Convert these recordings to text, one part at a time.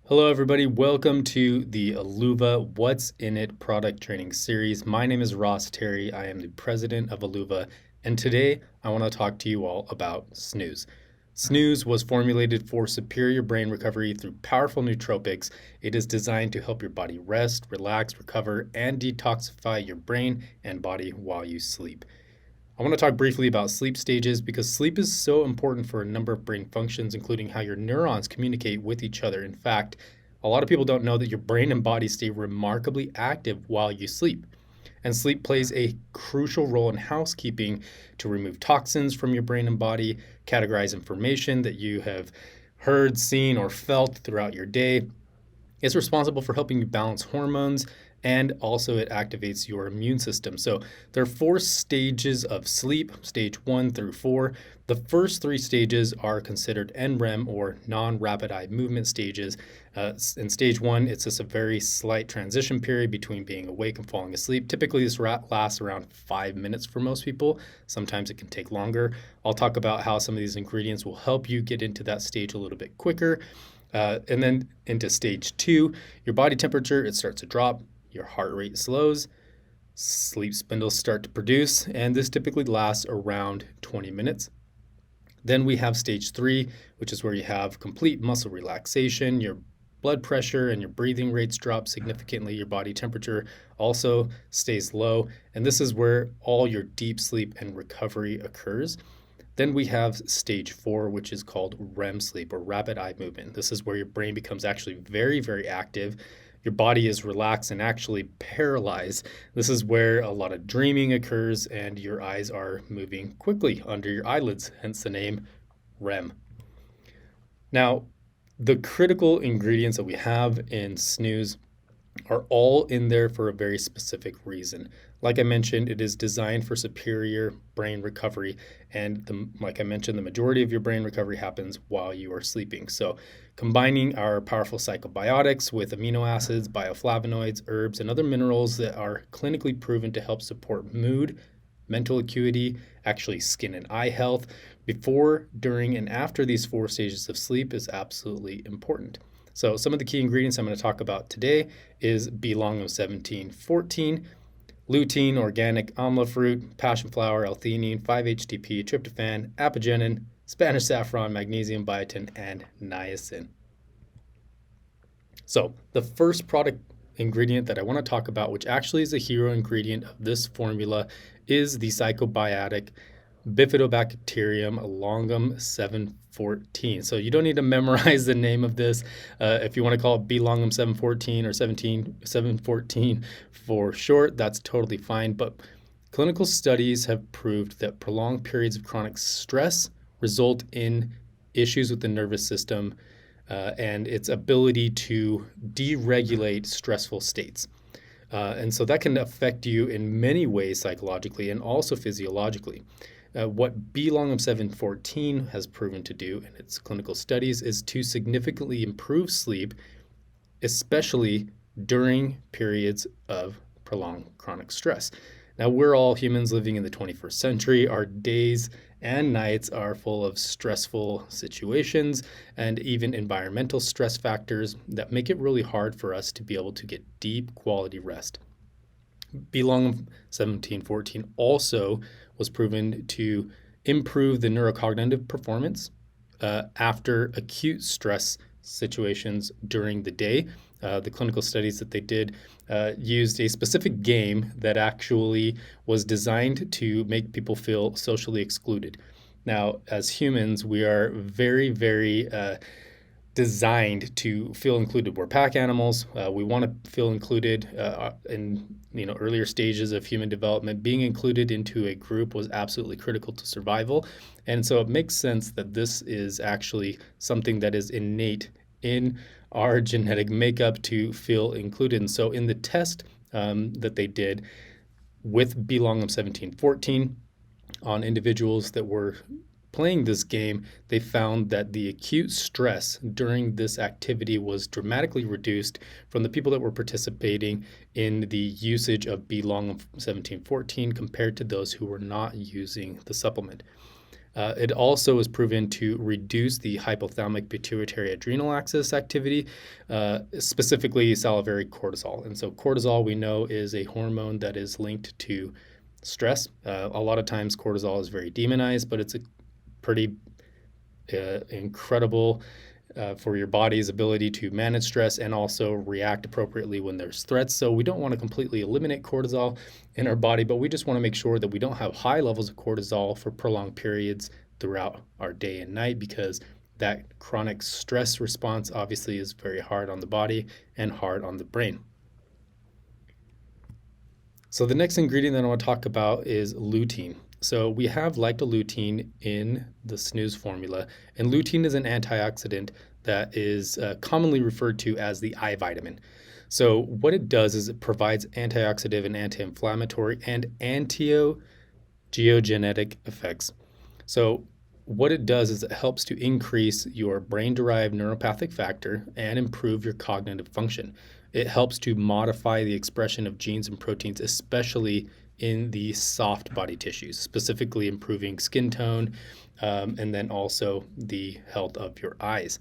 Hello, everybody. Welcome to the Aluva What's in It product training series. My name is Ross Terry. I am the president of Aluva, and today I want to talk to you all about Snuzz. Snuzz was formulated for superior brain recovery through powerful nootropics. It is designed to help your body rest, relax, recover, and detoxify your brain and body while you sleep. I want to talk briefly about sleep stages because sleep is so important for a number of brain functions, including how your neurons communicate with each other. In fact, a lot of people don't know that your brain and body stay remarkably active while you sleep. And sleep plays a crucial role in housekeeping to remove toxins from your brain and body, categorize information that you have heard, seen, or felt throughout your day. It's responsible for helping you balance hormones, and also it activates your immune system. So there are 4 stages of sleep, stage 1 through 4. The first 3 stages are considered NREM, or non-rapid eye movement stages. In stage 1, it's just a very slight transition period between being awake and falling asleep. Typically, this lasts around 5 minutes for most people. Sometimes it can take longer. I'll talk about how some of these ingredients will help you get into that stage a little bit quicker. And then into stage 2, your body temperature, it starts to drop. Your heart rate slows, sleep spindles start to produce, and this typically lasts around 20 minutes. Then we have stage 3, which is where you have complete muscle relaxation, your blood pressure and your breathing rates drop significantly, your body temperature also stays low, and this is where all your deep sleep and recovery occurs. Then we have stage 4, which is called REM sleep, or rapid eye movement. This is where your brain becomes actually very, very active. Your body is relaxed and actually paralyzed. This is where a lot of dreaming occurs and your eyes are moving quickly under your eyelids, hence the name REM. Now, the critical ingredients that we have in Snuzz are all in there for a very specific reason. Like I mentioned, it is designed for superior brain recovery. And like I mentioned, the majority of your brain recovery happens while you are sleeping. So combining our powerful psychobiotics with amino acids, bioflavonoids, herbs, and other minerals that are clinically proven to help support mood, mental acuity, actually skin and eye health, before, during, and after these 4 stages of sleep is absolutely important. So some of the key ingredients I'm going to talk about today is B-long of 1714, lutein, organic amla fruit, passion flower, L-theanine, 5-HTP, tryptophan, apigenin, Spanish saffron, magnesium, biotin, and niacin. So the first product ingredient that I want to talk about, which actually is a hero ingredient of this formula, is the psychobiotic Bifidobacterium longum 714. So you don't need to memorize the name of this. If you want to call it B longum 714 or 714 for short, that's totally fine. But clinical studies have proved that prolonged periods of chronic stress result in issues with the nervous system and its ability to deregulate stressful states. And so that can affect you in many ways psychologically and also physiologically. What B-longum 714 has proven to do in its clinical studies is to significantly improve sleep, especially during periods of prolonged chronic stress. Now, we're all humans living in the 21st century. Our days and nights are full of stressful situations and even environmental stress factors that make it really hard for us to be able to get deep quality rest. B-longum 1714 also was proven to improve the neurocognitive performance after acute stress situations during the day. The clinical studies that they did used a specific game that actually was designed to make people feel socially excluded. Now, as humans, we are very, very designed to feel included. We're pack animals. We want to feel included in earlier stages of human development. Being included into a group was absolutely critical to survival. And so it makes sense that this is actually something that is innate in our genetic makeup to feel included. And so in the test that they did with B-longum 1714 on individuals that were playing this game, they found that the acute stress during this activity was dramatically reduced from the people that were participating in the usage of B-longum 1714 compared to those who were not using the supplement. It also is proven to reduce the hypothalamic pituitary adrenal axis activity, specifically salivary cortisol. And so cortisol, we know, is a hormone that is linked to stress. A lot of times cortisol is very demonized, but it's a pretty incredible for your body's ability to manage stress and also react appropriately when there's threats. So we don't want to completely eliminate cortisol in our body, but we just want to make sure that we don't have high levels of cortisol for prolonged periods throughout our day and night, because that chronic stress response obviously is very hard on the body and hard on the brain. So the next ingredient that I want to talk about is lutein. So we have lactolutein in the snooze formula, and lutein is an antioxidant that is commonly referred to as the eye vitamin. So what it does is it provides antioxidant and anti-inflammatory and anti-geogenic effects. So what it does is it helps to increase your brain-derived neuropathic factor and improve your cognitive function. It helps to modify the expression of genes and proteins, especially in the soft body tissues, specifically improving skin tone, and then also the health of your eyes.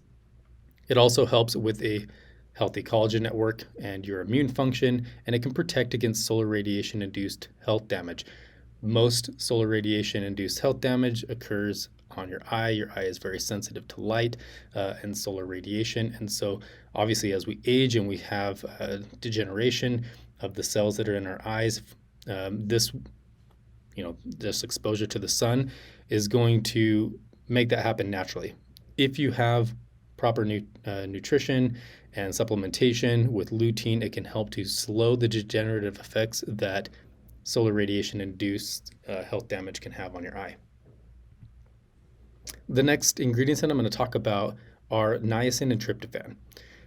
It also helps with a healthy collagen network and your immune function, and it can protect against solar radiation-induced health damage. Most solar radiation-induced health damage occurs on your eye. Your eye is very sensitive to light and solar radiation, and so obviously as we age and we have degeneration of the cells that are in our eyes, this exposure to the sun is going to make that happen naturally. If you have proper nutrition and supplementation with lutein, it can help to slow the degenerative effects that solar radiation-induced health damage can have on your eye. The next ingredients that I'm going to talk about are niacin and tryptophan.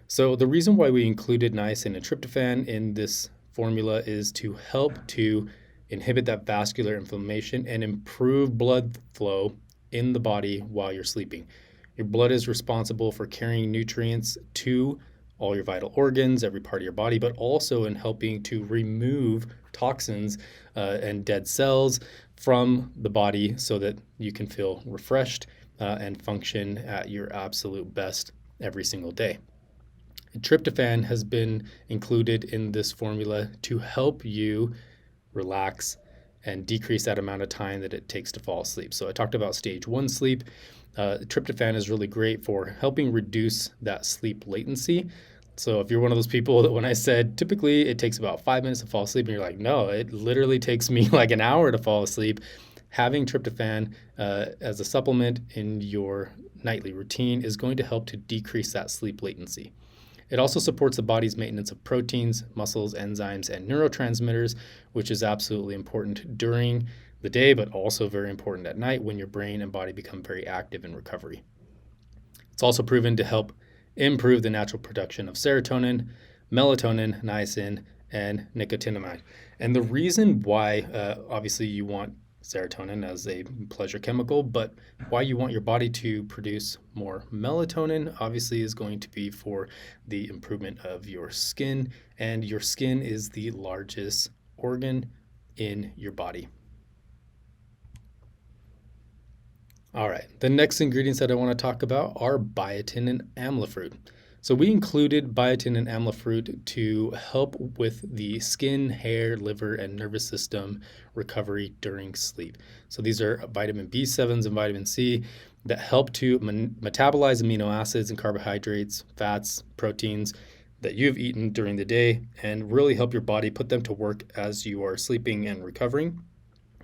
So the reason why we included niacin and tryptophan in this formula is to help to inhibit that vascular inflammation and improve blood flow in the body while you're sleeping. Your blood is responsible for carrying nutrients to all your vital organs, every part of your body, but also in helping to remove toxins and dead cells from the body so that you can feel refreshed and function at your absolute best every single day. Tryptophan has been included in this formula to help you relax and decrease that amount of time that it takes to fall asleep. So I talked about stage 1 sleep. Tryptophan is really great for helping reduce that sleep latency. So if you're one of those people that when I said typically it takes about 5 minutes to fall asleep, and you're like, no, it literally takes me like an hour to fall asleep, having tryptophan as a supplement in your nightly routine is going to help to decrease that sleep latency. It also supports the body's maintenance of proteins, muscles, enzymes, and neurotransmitters, which is absolutely important during the day, but also very important at night when your brain and body become very active in recovery. It's also proven to help improve the natural production of serotonin, melatonin, niacin, and nicotinamide. And the reason why, obviously, you want serotonin as a pleasure chemical, but why you want your body to produce more melatonin obviously is going to be for the improvement of your skin, and your skin is the largest organ in your body. All right, the next ingredients that I want to talk about are biotin and amla fruit. So we included biotin and amla fruit to help with the skin, hair, liver, and nervous system recovery during sleep. So these are vitamin B7s and vitamin C that help to metabolize amino acids and carbohydrates, fats, proteins that you've eaten during the day and really help your body put them to work as you are sleeping and recovering.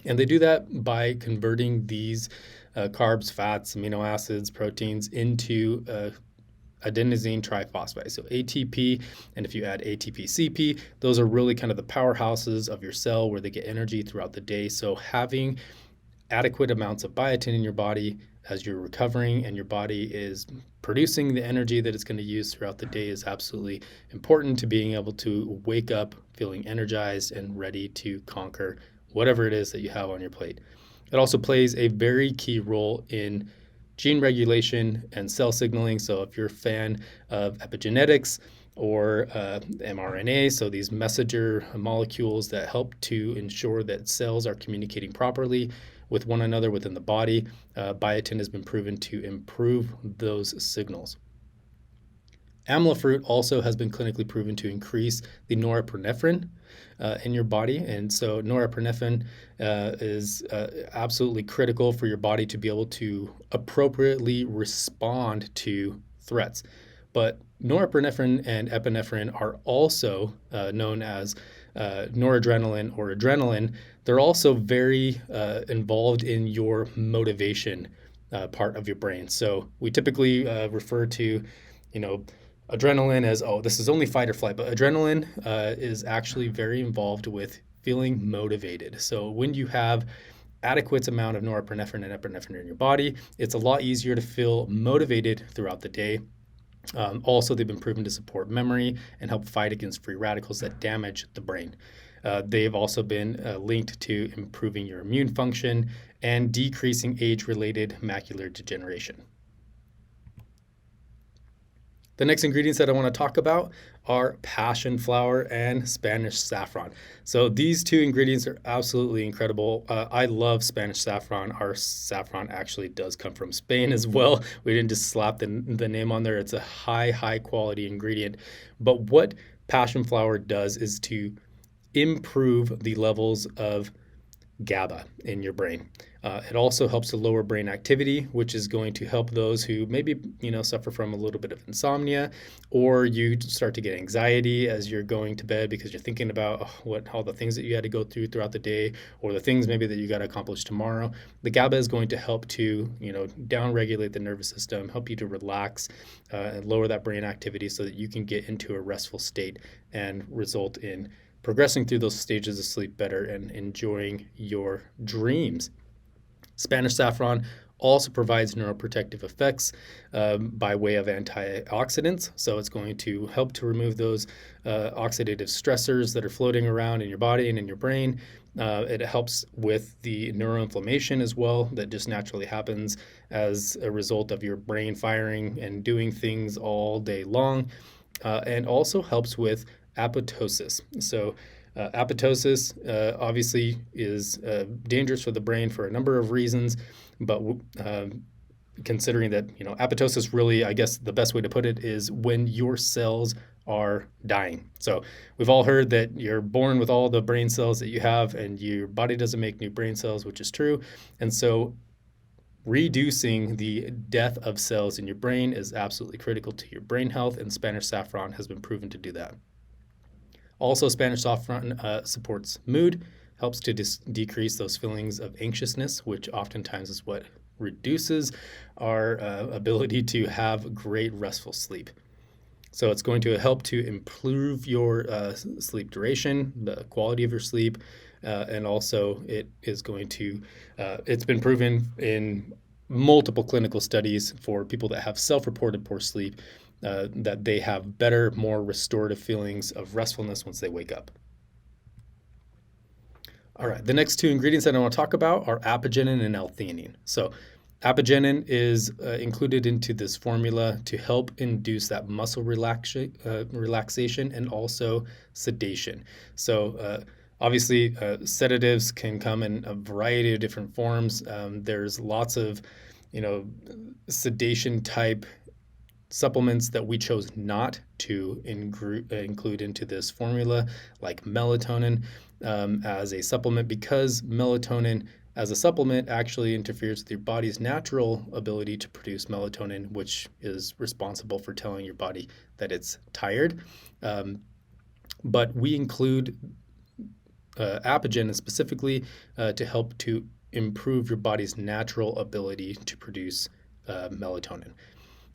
And they do that by converting these carbs, fats, amino acids, proteins into adenosine triphosphate, so ATP, and if you add ATP, CP, those are really kind of the powerhouses of your cell where they get energy throughout the day. So having adequate amounts of biotin in your body as you're recovering and your body is producing the energy that it's going to use throughout the day is absolutely important to being able to wake up feeling energized and ready to conquer whatever it is that you have on your plate. It also plays a very key role in gene regulation and cell signaling. So if you're a fan of epigenetics or mRNA, so these messenger molecules that help to ensure that cells are communicating properly with one another within the body. Biotin has been proven to improve those signals. Amla fruit also has been clinically proven to increase the norepinephrine in your body. And so norepinephrine is absolutely critical for your body to be able to appropriately respond to threats. But norepinephrine and epinephrine are also known as noradrenaline or adrenaline. They're also very involved in your motivation part of your brain. So we typically refer to, adrenaline as, oh, this is only fight or flight, but adrenaline is actually very involved with feeling motivated. So when you have adequate amount of norepinephrine and epinephrine in your body, it's a lot easier to feel motivated throughout the day. Also, they've been proven to support memory and help fight against free radicals that damage the brain. They've also been linked to improving your immune function and decreasing age-related macular degeneration. The next ingredients that I want to talk about are passion flower and Spanish saffron. So these two ingredients are absolutely incredible. I love Spanish saffron. Our saffron actually does come from Spain as well. We didn't just slap the name on there. It's a high quality ingredient. But what passion flower does is to improve the levels of GABA in your brain. It also helps to lower brain activity, which is going to help those who maybe suffer from a little bit of insomnia, or you start to get anxiety as you're going to bed because you're thinking about all the things that you had to go through throughout the day, or the things maybe that you got to accomplish tomorrow. The GABA is going to help to down-regulate the nervous system, help you to relax and lower that brain activity so that you can get into a restful state and result in progressing through those stages of sleep better and enjoying your dreams. Spanish saffron also provides neuroprotective effects by way of antioxidants. So it's going to help to remove those oxidative stressors that are floating around in your body and in your brain. It helps with the neuroinflammation as well that just naturally happens as a result of your brain firing and doing things all day long, and also helps with apoptosis. So apoptosis obviously is dangerous for the brain for a number of reasons, but considering that apoptosis really, I guess the best way to put it is when your cells are dying. So we've all heard that you're born with all the brain cells that you have and your body doesn't make new brain cells, which is true. And so reducing the death of cells in your brain is absolutely critical to your brain health, and Spanish saffron has been proven to do that. Also, Spanish saffron supports mood, helps to decrease those feelings of anxiousness, which oftentimes is what reduces our ability to have great restful sleep. So it's going to help to improve your sleep duration, the quality of your sleep, and also it is going to, it's been proven in multiple clinical studies for people that have self-reported poor sleep that they have better, more restorative feelings of restfulness once they wake up. All right, the next two ingredients that I want to talk about are apigenin and L-theanine. So apigenin is included into this formula to help induce that muscle relaxation and also sedation. So obviously, sedatives can come in a variety of different forms. There's lots of, sedation type supplements that we chose not to include into this formula, like melatonin as a supplement, because melatonin as a supplement actually interferes with your body's natural ability to produce melatonin, which is responsible for telling your body that it's tired. But we include apigenin specifically to help to improve your body's natural ability to produce melatonin.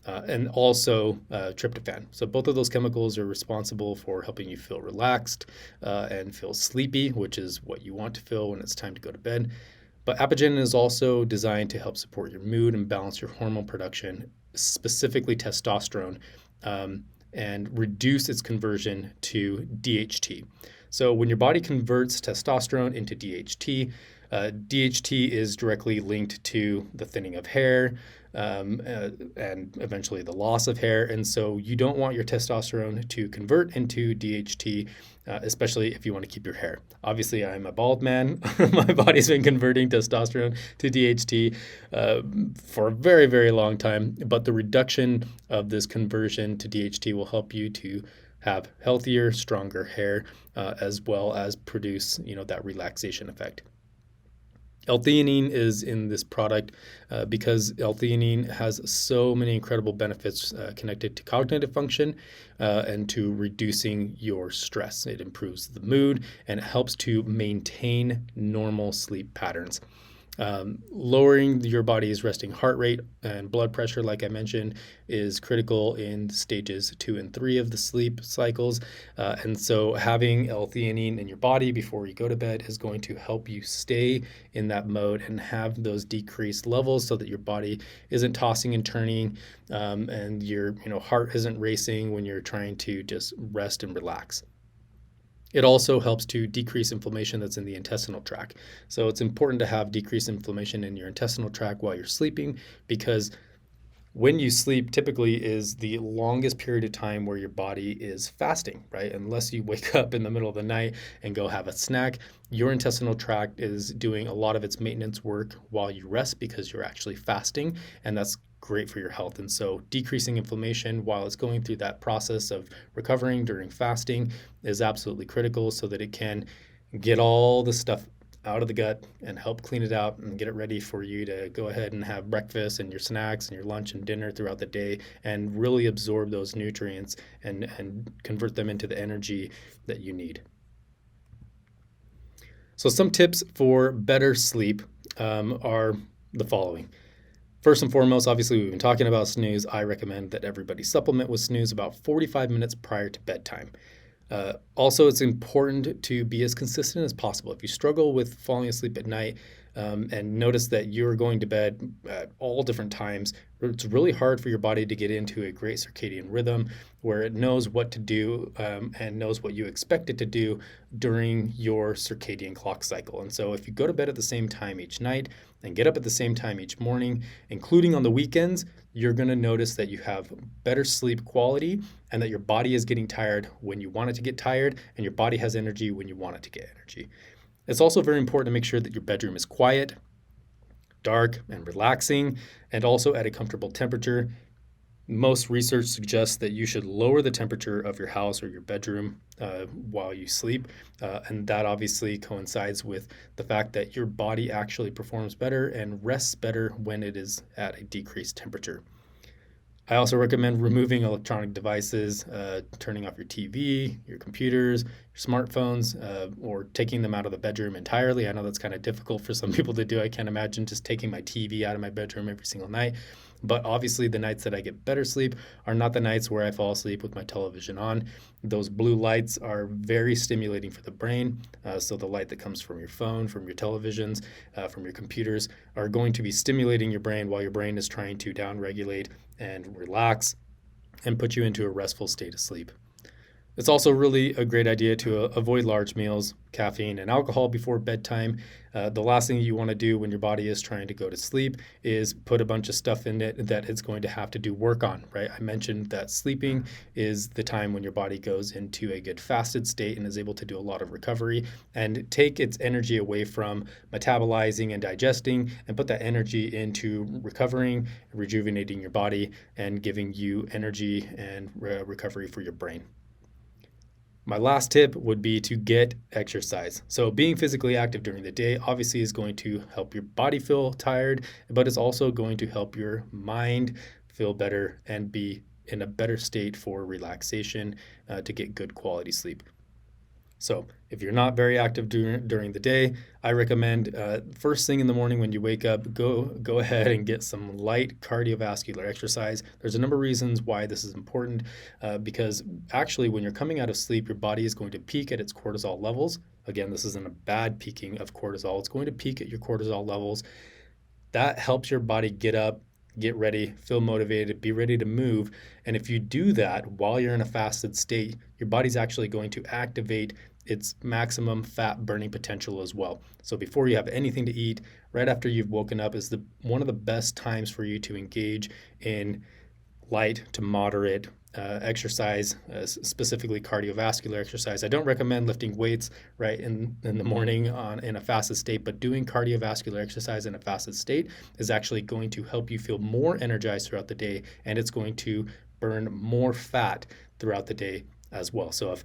And also tryptophan. So both of those chemicals are responsible for helping you feel relaxed and feel sleepy, which is what you want to feel when it's time to go to bed. But apigenin is also designed to help support your mood and balance your hormone production, specifically testosterone, and reduce its conversion to DHT. So when your body converts testosterone into DHT, DHT is directly linked to the thinning of hair, and eventually the loss of hair. And so you don't want your testosterone to convert into DHT, especially if you want to keep your hair. Obviously, I'm a bald man. My body's been converting testosterone to DHT for a very, very long time. But the reduction of this conversion to DHT will help you to have healthier, stronger hair, as well as produce, that relaxation effect. L-theanine is in this product because L-theanine has so many incredible benefits connected to cognitive function and to reducing your stress. It improves the mood and it helps to maintain normal sleep patterns. Lowering your body's resting heart rate and blood pressure, like I mentioned, is critical in stages 2 and 3 of the sleep cycles. And so having L-theanine in your body before you go to bed is going to help you stay in that mode and have those decreased levels so that your body isn't tossing and turning, and your heart isn't racing when you're trying to just rest and relax. It also helps to decrease inflammation that's in the intestinal tract. So it's important to have decreased inflammation in your intestinal tract while you're sleeping, because when you sleep typically is the longest period of time where your body is fasting, right? Unless you wake up in the middle of the night and go have a snack, your intestinal tract is doing a lot of its maintenance work while you rest because you're actually fasting, and that's great for your health. And so decreasing inflammation while it's going through that process of recovering during fasting is absolutely critical so that it can get all the stuff out of the gut and help clean it out and get it ready for you to go ahead and have breakfast and your snacks and your lunch and dinner throughout the day and really absorb those nutrients and convert them into the energy that you need. So some tips for better sleep are the following. First and foremost, obviously, we've been talking about snooze. I recommend that everybody supplement with snooze about 45 minutes prior to bedtime. Also, it's important to be as consistent as possible. If you struggle with falling asleep at night and notice that you're going to bed at all different times, it's really hard for your body to get into a great circadian rhythm where it knows what to do and knows what you expect it to do during your circadian clock cycle. And so if you go to bed at the same time each night and get up at the same time each morning, including on the weekends, you're going to notice that you have better sleep quality and that your body is getting tired when you want it to get tired, and your body has energy when you want it to get energy. It's also very important to make sure that your bedroom is quiet, dark, and relaxing, and also at a comfortable temperature. Most research suggests that you should lower the temperature of your house or your bedroom while you sleep, and that obviously coincides with the fact that your body actually performs better and rests better when it is at a decreased temperature. I also recommend removing electronic devices, turning off your TV, your computers, your smartphones, or taking them out of the bedroom entirely. I know that's kind of difficult for some people to do. I can't imagine just taking my TV out of my bedroom every single night. But obviously the nights that I get better sleep are not the nights where I fall asleep with my television on. Those blue lights are very stimulating for the brain. So the light that comes from your phone, from your televisions, from your computers are going to be stimulating your brain while your brain is trying to downregulate and relax and put you into a restful state of sleep. It's also really a great idea to avoid large meals, caffeine, and alcohol before bedtime. The last thing you want to do when your body is trying to go to sleep is put a bunch of stuff in it that it's going to have to do work on, right? I mentioned that sleeping is the time when your body goes into a good fasted state and is able to do a lot of recovery and take its energy away from metabolizing and digesting and put that energy into recovering, rejuvenating your body, and giving you energy and recovery for your brain. My last tip would be to get exercise. So being physically active during the day obviously is going to help your body feel tired, but it's also going to help your mind feel better and be in a better state for relaxation to get good quality sleep. So if you're not very active during the day, I recommend first thing in the morning when you wake up, go ahead and get some light cardiovascular exercise. There's a number of reasons why this is important because actually when you're coming out of sleep, your body is going to peak at its cortisol levels. Again, this isn't a bad peaking of cortisol. It's going to peak at your cortisol levels. That helps your body get up, get ready, feel motivated, be ready to move. And if you do that while you're in a fasted state, your body's actually going to activate its maximum fat burning potential as well. So before you have anything to eat, right after you've woken up is one of the best times for you to engage in light to moderate exercise, specifically cardiovascular exercise. I don't recommend lifting weights right in the morning in a fasted state, but doing cardiovascular exercise in a fasted state is actually going to help you feel more energized throughout the day, and it's going to burn more fat throughout the day as well. So if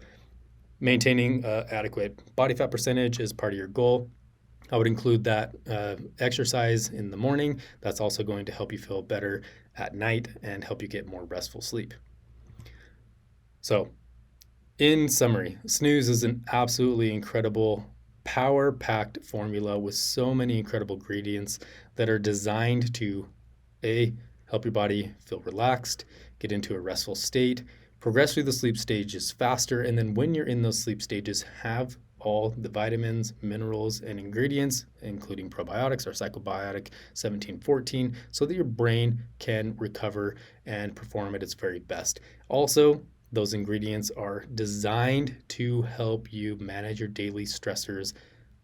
maintaining adequate body fat percentage is part of your goal, I would include that exercise in the morning. That's also going to help you feel better at night and help you get more restful sleep. So, in summary, Snooze is an absolutely incredible, power-packed formula with so many incredible ingredients that are designed to help your body feel relaxed, get into a restful state, progress through the sleep stages faster, and then when you're in those sleep stages, have all the vitamins, minerals, and ingredients, including probiotics or psychobiotic 1714, so that your brain can recover and perform at its very best. Also, those ingredients are designed to help you manage your daily stressors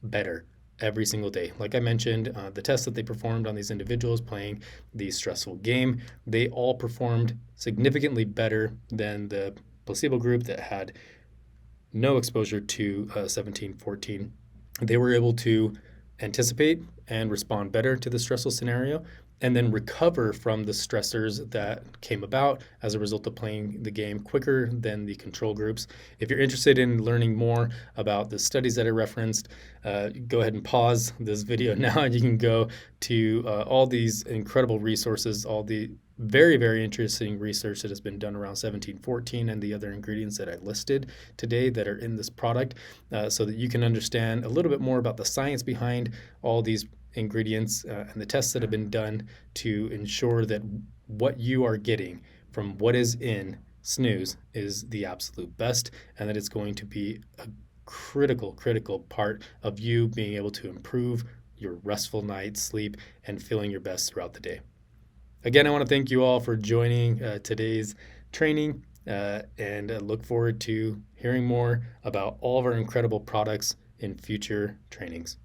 better every single day. Like I mentioned, the tests that they performed on these individuals playing the stressful game, they all performed significantly better than the placebo group that had no exposure to 1714. They were able to anticipate and respond better to the stressful scenario, and then recover from the stressors that came about as a result of playing the game quicker than the control groups. If you're interested in learning more about the studies that I referenced, go ahead and pause this video now, and you can go to all these incredible resources, all the very, very interesting research that has been done around 1714 and the other ingredients that I listed today that are in this product, so that you can understand a little bit more about the science behind all these ingredients and the tests that have been done to ensure that what you are getting from what is in Snooze is the absolute best, and that it's going to be a critical part of you being able to improve your restful night's sleep and feeling your best throughout the day. Again, I want to thank you all for joining today's training, and I look forward to hearing more about all of our incredible products in future trainings.